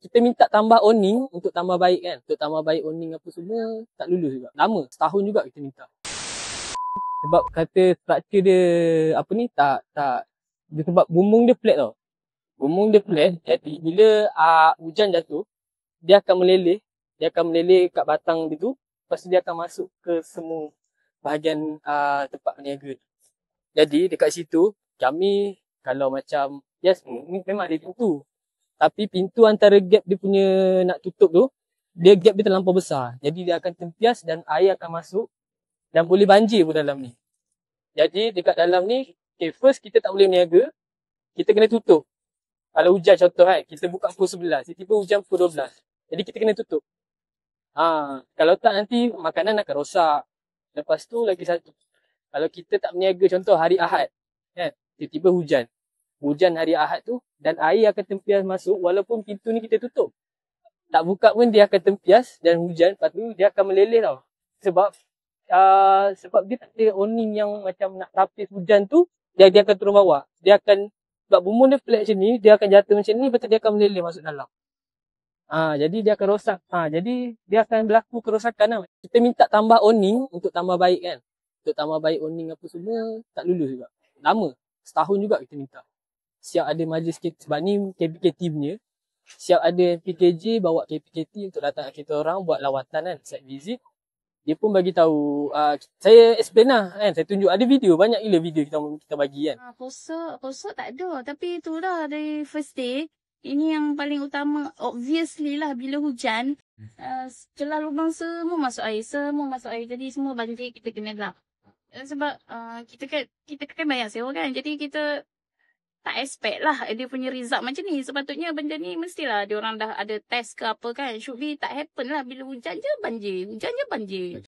kita minta tambah owning untuk tambah baik kan. Untuk tambah baik owning apa semua, tak lulus juga. Lama, setahun juga kita minta. Sebab kata struktur dia, apa ni, dia sebab bumbung dia flat tau. Bumbung dia flat, jadi bila hujan jatuh, dia akan meleleh. Dia akan meleleh kat batang dia tu. Lepas tu dia akan masuk ke semua bahagian tempat peniaga. Jadi dekat situ, kami kalau macam, yes, memang ada pintu. Tapi pintu antara gap dia punya nak tutup tu, dia gap dia terlampau besar. Jadi dia akan tempias dan air akan masuk dan boleh banjir pun dalam ni. Jadi dekat dalam ni, okay, first kita tak boleh berniaga, kita kena tutup. Kalau hujan contoh kan, kita buka pukul 11, tiba-tiba hujan pukul 12. Jadi kita kena tutup. Kalau tak nanti makanan akan rosak. Lepas tu lagi satu. Kalau kita tak berniaga contoh hari Ahad, kan, tiba-tiba hujan. Hujan hari Ahad tu dan air akan tempias masuk walaupun pintu ni kita tutup. Tak buka pun dia akan tempias dan hujan, lepas tu dia akan meleleh tau. Sebab dia tak ada owning yang macam nak tapis hujan tu, dia akan turun bawah. Dia akan, sebab bumbung dia flat macam ni, dia akan jatuh macam ni, lepas tu dia akan meleleh masuk dalam. Jadi dia akan rosak. Jadi dia akan berlaku kerosakan lah. Kita minta tambah owning untuk tambah baik kan. Untuk tambah baik owning apa semua, tak lulus juga. Lama, setahun juga kita minta. Siap ada majlis sebab ni KPKT punya. Siap ada PKJ bawa KPKT untuk datang kita orang buat lawatan kan, site visit. Dia pun bagi tahu, saya explain lah kan, saya tunjuk ada video, banyak gila video kita bagi kan. Posok tak ada, tapi itulah dari first day. Ini yang paling utama, obviously lah bila hujan, celah lubang semua masuk air, jadi semua banjir kita kena gelap. Sebab kita kan banyak sewa kan, jadi kita tak expect lah dia punya result macam ni. Sepatutnya benda ni mestilah dia orang dah ada test ke apa kan. Should be tak happen lah. Bila hujan je banjir.